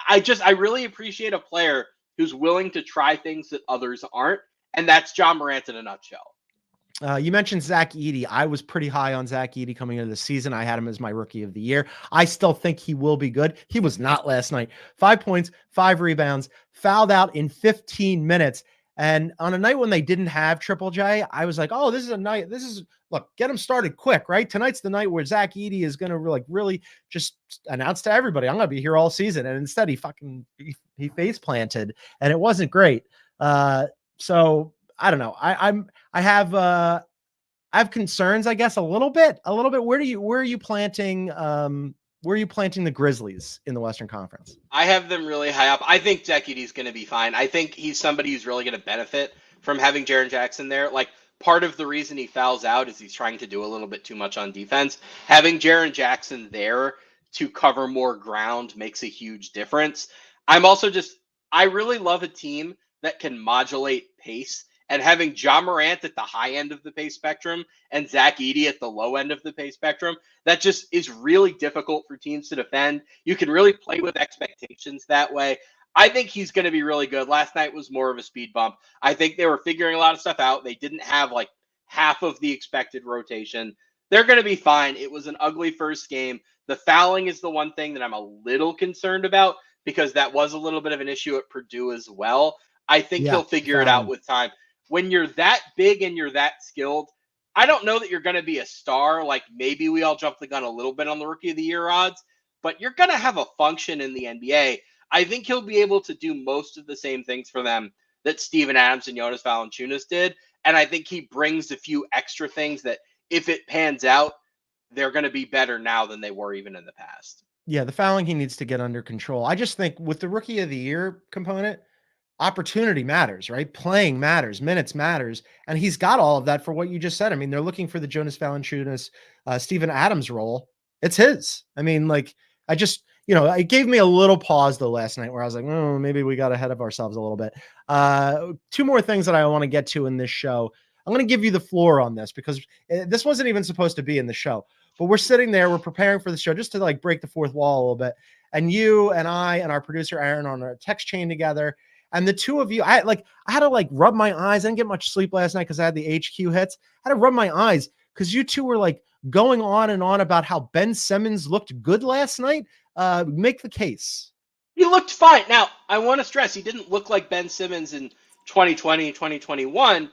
I really appreciate a player who's willing to try things that others aren't. And that's Ja Morant in a nutshell. You mentioned Zach Edey. I was pretty high on Zach Edey coming into the season. I had him as my rookie of the year. I still think he will be good. He was not last night. 5 points, 5 rebounds, fouled out in 15 minutes. And on a night when they didn't have Triple J, I was like, oh, this is a night. Look, get him started quick, right? Tonight's the night where Zach Edey is going to really just announce to everybody, I'm going to be here all season. And instead he face planted and it wasn't great. So I don't know. I have concerns, I guess, a little bit. Where are you planting the Grizzlies in the Western Conference? I have them really high up. I think Zach Edey's going to be fine. I think he's somebody who's really going to benefit from having Jaren Jackson there. Like, part of the reason he fouls out is he's trying to do a little bit too much on defense. Having Jaren Jackson there to cover more ground makes a huge difference. I really love a team that can modulate pace. And having Ja Morant at the high end of the pace spectrum and Zach Edey at the low end of the pace spectrum, that just is really difficult for teams to defend. You can really play with expectations that way. I think he's going to be really good. Last night was more of a speed bump. I think they were figuring a lot of stuff out. They didn't have like half of the expected rotation. They're going to be fine. It was an ugly first game. The fouling is the one thing that I'm a little concerned about because that was a little bit of an issue at Purdue as well. I think he'll figure it out with time. When you're that big and you're that skilled, I don't know that you're going to be a star. Like, maybe we all jump the gun a little bit on the Rookie of the Year odds, but you're going to have a function in the NBA. I think he'll be able to do most of the same things for them that Steven Adams and Jonas Valanciunas did. And I think he brings a few extra things that, if it pans out, they're going to be better now than they were even in the past. Yeah, the fouling he needs to get under control. I just think with the Rookie of the Year component, opportunity matters, right? Playing matters, minutes matters. And he's got all of that for what you just said. I mean, they're looking for the Jonas Valanciunas, Steven Adams role. It's his. I mean, like, it gave me a little pause though last night where I was like, oh, maybe we got ahead of ourselves a little bit. 2 more things that I want to get to in this show. I'm going to give you the floor on this because this wasn't even supposed to be in the show, but we're sitting there, we're preparing for the show just to like break the fourth wall a little bit. And you and I and our producer Aaron on a text chain together. And the two of you, I had to rub my eyes. I didn't get much sleep last night because I had the HQ hits. I had to rub my eyes because you two were like going on and on about how Ben Simmons looked good last night. Make the case. He looked fine. Now, I want to stress, he didn't look like Ben Simmons in 2020 and 2021.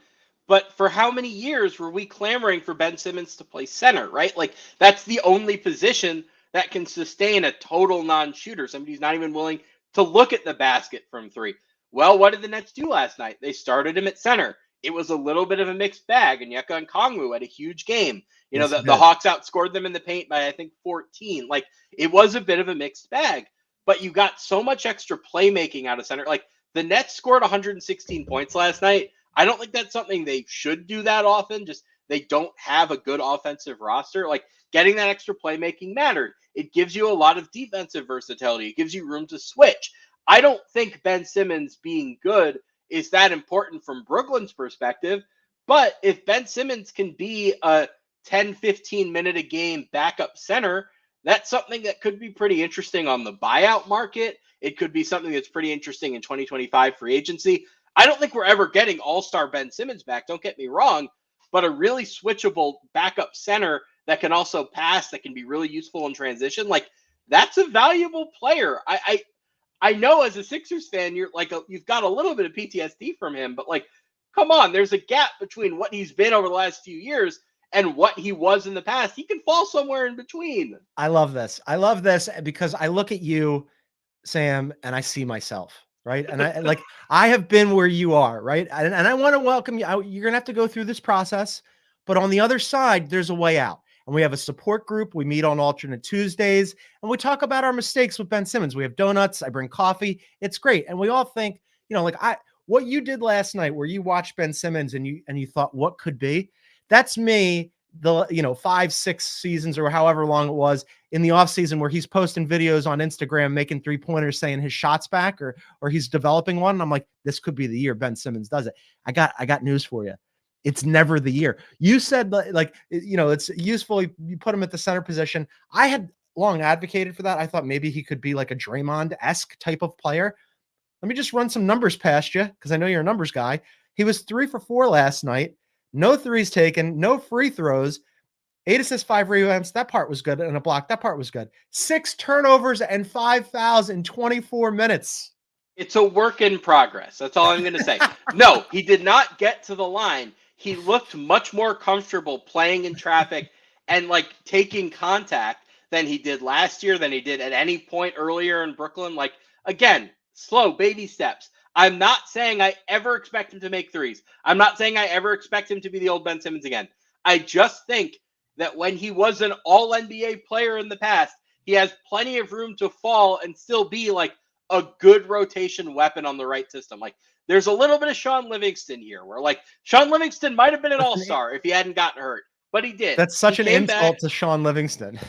But for how many years were we clamoring for Ben Simmons to play center, right? Like, that's the only position that can sustain a total non-shooter. Somebody's not even willing to look at the basket from 3. Well, what did the Nets do last night? They started him at center. It was a little bit of a mixed bag, and Onyeka Okongwu had a huge game. The Hawks outscored them in the paint by, I think, 14. Like, it was a bit of a mixed bag, but you got so much extra playmaking out of center. Like, the Nets scored 116 points last night. I don't think that's something they should do that often. Just they don't have a good offensive roster. Like, getting that extra playmaking mattered. It gives you a lot of defensive versatility. It gives you room to switch. I don't think Ben Simmons being good is that important from Brooklyn's perspective. But if Ben Simmons can be a 10, 15 minute a game backup center, that's something that could be pretty interesting on the buyout market. It could be something that's pretty interesting in 2025 free agency. I don't think we're ever getting all-star Ben Simmons back, don't get me wrong, but a really switchable backup center that can also pass, that can be really useful in transition, like, that's a valuable player. I know as a Sixers fan, you've got a little bit of PTSD from him, but like, come on, there's a gap between what he's been over the last few years and what he was in the past. He can fall somewhere in between. I love this because I look at you, Sam, and I see myself, right? And I have been where you are, right? And I want to welcome you out. You're going to have to go through this process, but on the other side, there's a way out. and we have a support group. We meet on alternate Tuesdays, and we talk about our mistakes with Ben Simmons. We have donuts. I bring coffee. It's great. And we all think, what you did last night where you watched Ben Simmons and you thought what could be, that's me, 5-6 seasons or however long it was in the off season where he's posting videos on Instagram, making 3-pointers, saying his shot's back or he's developing one. And I'm like, this could be the year Ben Simmons does it. I got news for you. It's never the year. You said it's useful. You put him at the center position. I had long advocated for that. I thought maybe he could be like a Draymond-esque type of player. Let me just run some numbers past you because I know you're a numbers guy. He was 3 for 4 last night. No threes taken, no free throws, 8 assists, 5 rebounds. That part was good. And a block. That part was good. 6 turnovers and 5 fouls in 24 minutes. It's a work in progress. That's all I'm going to say. No, he did not get to the line. He looked much more comfortable playing in traffic and taking contact than he did last year, than he did at any point earlier in Brooklyn. Again, slow baby steps. I'm not saying I ever expect him to make threes. I'm not saying I ever expect him to be the old Ben Simmons again. I just think that when he was an all-NBA player in the past, he has plenty of room to fall and still be a good rotation weapon on the right system. There's a little bit of Sean Livingston here where Sean Livingston might have been an all-star if he hadn't gotten hurt, but he did. That's such an insult to Sean Livingston.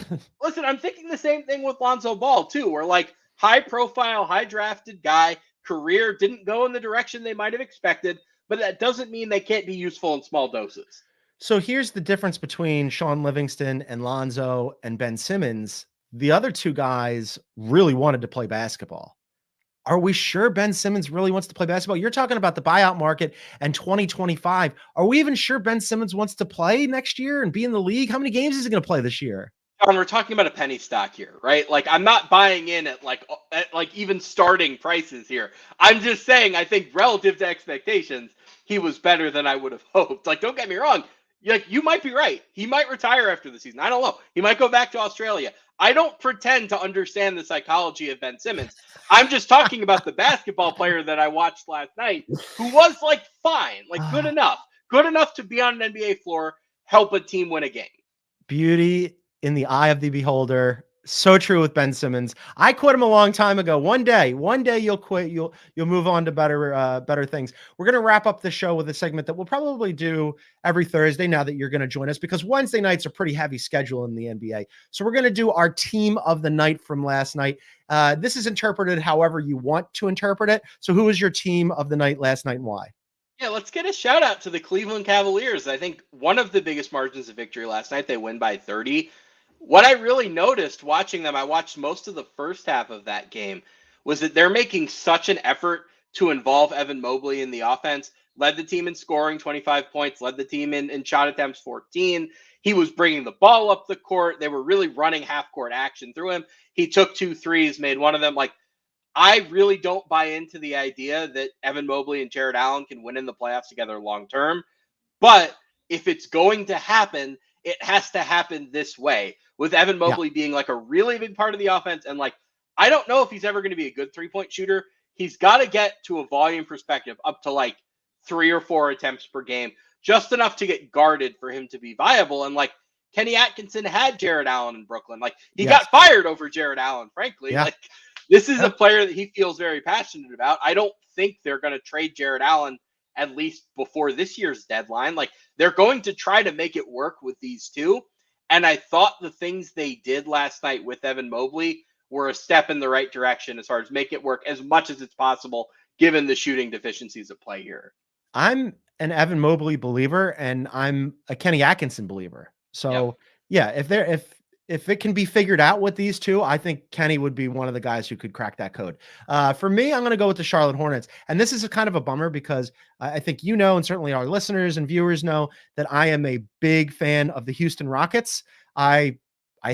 Listen, I'm thinking the same thing with Lonzo Ball too, where high-profile, high-drafted guy, career didn't go in the direction they might have expected, but that doesn't mean they can't be useful in small doses. So here's the difference between Sean Livingston and Lonzo and Ben Simmons. The other two guys really wanted to play basketball. Are we sure Ben Simmons really wants to play basketball? You're talking about the buyout market and 2025. Are we even sure Ben Simmons wants to play next year and be in the league? How many games is he going to play this year? John, we're talking about a penny stock here, right? I'm not buying in at even starting prices here. I'm just saying, I think relative to expectations, he was better than I would have hoped. Don't get me wrong. You might be right. He might retire after the season. I don't know. He might go back to Australia. I don't pretend to understand the psychology of Ben Simmons. I'm just talking about the basketball player that I watched last night who was fine, good enough to be on an NBA floor, help a team win a game. Beauty in the eye of the beholder. So true with Ben Simmons. I quit him a long time ago. One day you'll quit. You'll move on to better things. We're going to wrap up the show with a segment that we'll probably do every Thursday now that you're going to join us, because Wednesday nights are pretty heavy schedule in the NBA. So we're going to do our team of the night from last night. This is interpreted however you want to interpret it. So who was your team of the night last night and why? Yeah, let's get a shout out to the Cleveland Cavaliers. I think one of the biggest margins of victory last night, they win by 30. What I really noticed watching them, I watched most of the first half of that game, was that they're making such an effort to involve Evan Mobley in the offense. Led the team in scoring, 25 points, led the team in shot attempts, 14. He was bringing the ball up the court. They were really running half-court action through him. He took 2 threes, made one of them. I really don't buy into the idea that Evan Mobley and Jared Allen can win in the playoffs together long-term. But if it's going to happen, it has to happen this way, with Evan Mobley being a really big part of the offense. And I don't know if he's ever going to be a good 3-point shooter. He's got to get to a volume perspective up to 3 or 4 attempts per game, just enough to get guarded for him to be viable. And Kenny Atkinson had Jared Allen in Brooklyn. He got fired over Jared Allen, frankly. Yeah. This is a player that he feels very passionate about. I don't think they're going to trade Jared Allen at least before this year's deadline. They're going to try to make it work with these two. And I thought the things they did last night with Evan Mobley were a step in the right direction as far as make it work as much as it's possible, given the shooting deficiencies at play here. I'm an Evan Mobley believer, and I'm a Kenny Atkinson believer. So if it can be figured out with these two, I think Kenny would be one of the guys who could crack that code. For me, I'm going to go with the Charlotte Hornets. And this is a kind of a bummer because I think and certainly our listeners and viewers know that I am a big fan of the Houston Rockets. I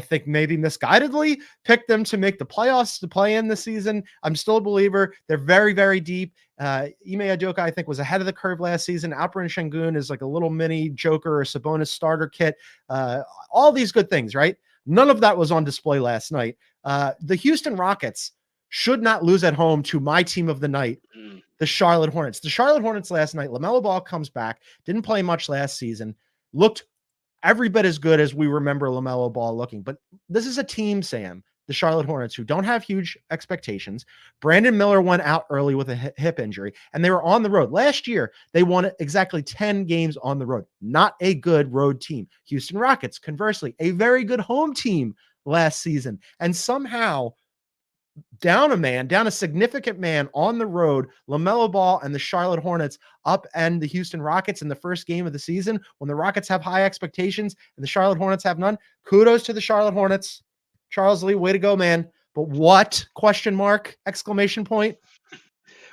think maybe misguidedly picked them to make the playoffs to play in this season. I'm still a believer. They're very, very deep. Ime Udoka, I think, was ahead of the curve last season. Alperen Şengün is a little mini Joker or Sabonis starter kit. All these good things, right? None of that was on display last night. The Houston Rockets should not lose at home to my team of the night, the Charlotte Hornets. The Charlotte Hornets last night, LaMelo Ball comes back, didn't play much last season, looked every bit as good as we remember LaMelo Ball looking. But this is a team, Sam, the Charlotte Hornets, who don't have huge expectations. Brandon Miller went out early with a hip injury, and they were on the road. Last year, they won exactly 10 games on the road. Not a good road team. Houston Rockets, conversely, a very good home team last season. And somehow, down a significant man on the road, LaMelo Ball and the Charlotte Hornets upend the Houston Rockets in the first game of the season when the Rockets have high expectations and the Charlotte Hornets have none. Kudos to the Charlotte Hornets. Charles Lee, way to go, man. But what? Question mark, exclamation point.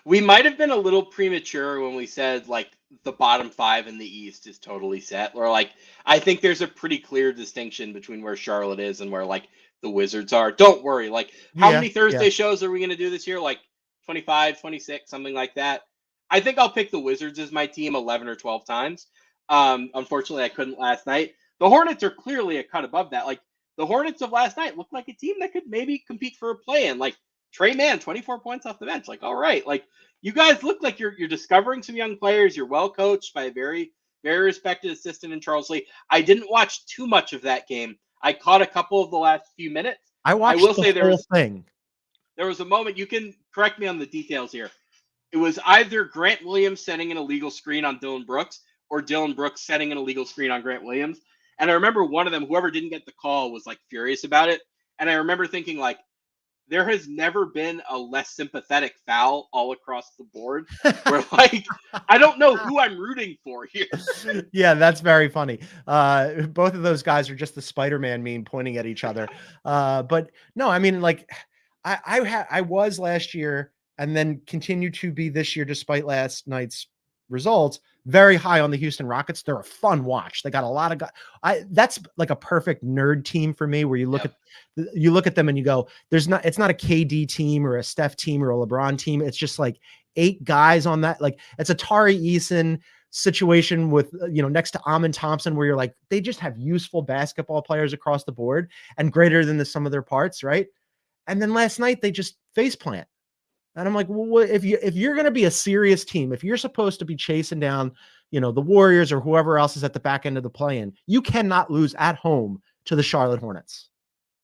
We might have been a little premature when we said like the bottom 5 in the East is totally set. Or like, I think there's a pretty clear distinction between where Charlotte is and where like the Wizards are. Don't worry. Like, how many Thursday shows are we going to do this year? Like 25, 26, something like that. I think I'll pick the Wizards as my team 11 or 12 times. Unfortunately, I couldn't last night. The Hornets are clearly a cut above that. Like, the Hornets of last night looked like a team that could maybe compete for a play-in. Like, Trey Mann, 24 points off the bench. Like, all right. Like, you guys look like you're discovering some young players. You're well coached by a very, very respected assistant in Charles Lee. I didn't watch too much of that game. I caught a couple of the last few minutes. I watched the whole thing. There was a moment, you can correct me on the details here. It was either Grant Williams setting an illegal screen on Dillon Brooks or Dillon Brooks setting an illegal screen on Grant Williams. And I remember one of them, whoever didn't get the call, was like furious about it. And I remember thinking, like, there has never been a less sympathetic foul all across the board. Where, like, I don't know who I'm rooting for here. Yeah, that's very funny. Both of those guys are just the Spider-Man meme pointing at each other. But no, I mean, like, I was last year and then continue to be this year, despite last night's results, very high on the Houston Rockets. They're a fun watch. They got a lot of guys. That's like a perfect nerd team for me, where you look at them and you go, it's not a KD team or a Steph team or a LeBron team. It's just like 8 guys on that. Like, it's a Tari Eason situation with, next to Amin Thompson, where you're like, they just have useful basketball players across the board and greater than the sum of their parts. Right. And then last night they just face plant. And I'm like, well, if you're going to be a serious team, if you're supposed to be chasing down, the Warriors or whoever else is at the back end of the play-in, you cannot lose at home to the Charlotte Hornets.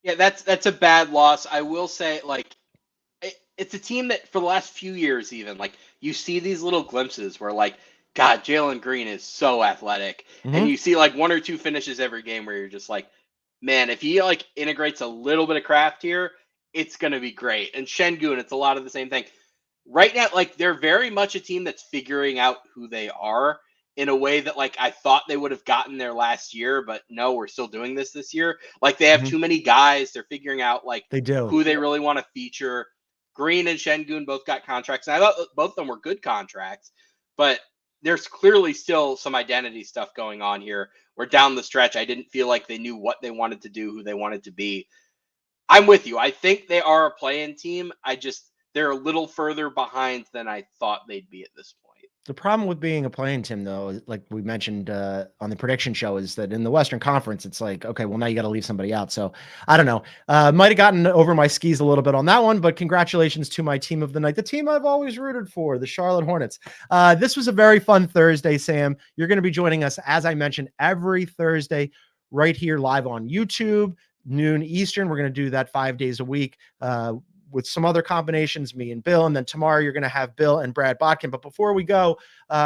Yeah, that's a bad loss. I will say, like, it's a team that for the last few years, even, like, you see these little glimpses where, like, God, Jalen Green is so athletic. Mm-hmm. And you see like 1 or 2 finishes every game where you're just like, man, if he like integrates a little bit of craft here, it's going to be great. And Şengün, it's a lot of the same thing. Right now, like, they're very much a team that's figuring out who they are in a way that, like, I thought they would have gotten there last year, but no, we're still doing this year. Like, they have too many guys. They're figuring out, like, who they really want to feature. Green and Şengün both got contracts. And I thought both of them were good contracts, but there's clearly still some identity stuff going on here, where down the stretch, I didn't feel like they knew what they wanted to do, who they wanted to be. I'm with you. I think they are a play-in team. They're a little further behind than I thought they'd be at this point. The problem with being a play-in team, though, like we mentioned on the prediction show, is that in the Western Conference, it's like, okay, well, now you got to leave somebody out. So I don't know. Might have gotten over my skis a little bit on that one, but congratulations to my team of the night, the team I've always rooted for, the Charlotte Hornets. This was a very fun Thursday, Sam. You're going to be joining us, as I mentioned, every Thursday right here live on YouTube, noon Eastern. We're going to do that 5 days a week with some other combinations, me and Bill. And then tomorrow you're going to have Bill and Brad Botkin. But before we go,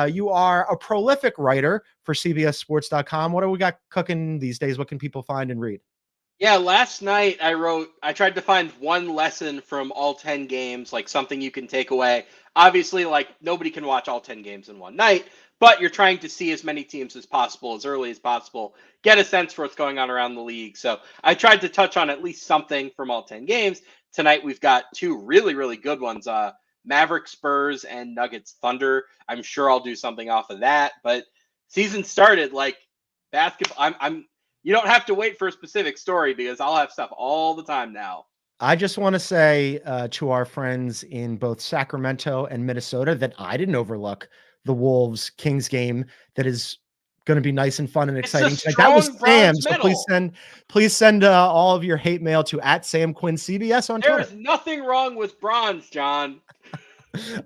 you are a prolific writer for CBSSports.com. What do we got cooking these days? What can people find and read? Yeah, last night I tried to find one lesson from all 10 games, like something you can take away. Obviously, like, nobody can watch all 10 games in one night, but you're trying to see as many teams as possible, as early as possible, get a sense for what's going on around the league. So I tried to touch on at least something from all 10 games. Tonight we've got 2 really, really good ones, Mavericks Spurs and Nuggets Thunder. I'm sure I'll do something off of that, but season started, like, basketball. You don't have to wait for a specific story because I'll have stuff all the time now. I just want to say to our friends in both Sacramento and Minnesota that I didn't overlook the Wolves-Kings game. That is going to be nice and fun and exciting. That was Sam. So please send all of your hate mail to @SamQuinnCBS on Twitter. There is nothing wrong with bronze, John.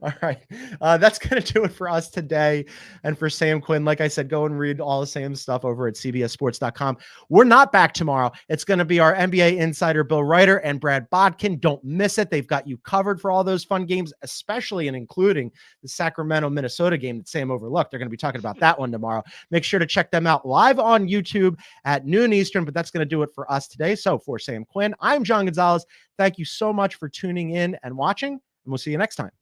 All right. That's going to do it for us today. And for Sam Quinn, like I said, go and read all of Sam's stuff over at cbssports.com. We're not back tomorrow. It's going to be our NBA insider, Bill Ryder and Brad Bodkin. Don't miss it. They've got you covered for all those fun games, especially and including the Sacramento, Minnesota game that Sam overlooked. They're going to be talking about that one tomorrow. Make sure to check them out live on YouTube at noon Eastern, but that's going to do it for us today. So for Sam Quinn, I'm John Gonzalez. Thank you so much for tuning in and watching, and we'll see you next time.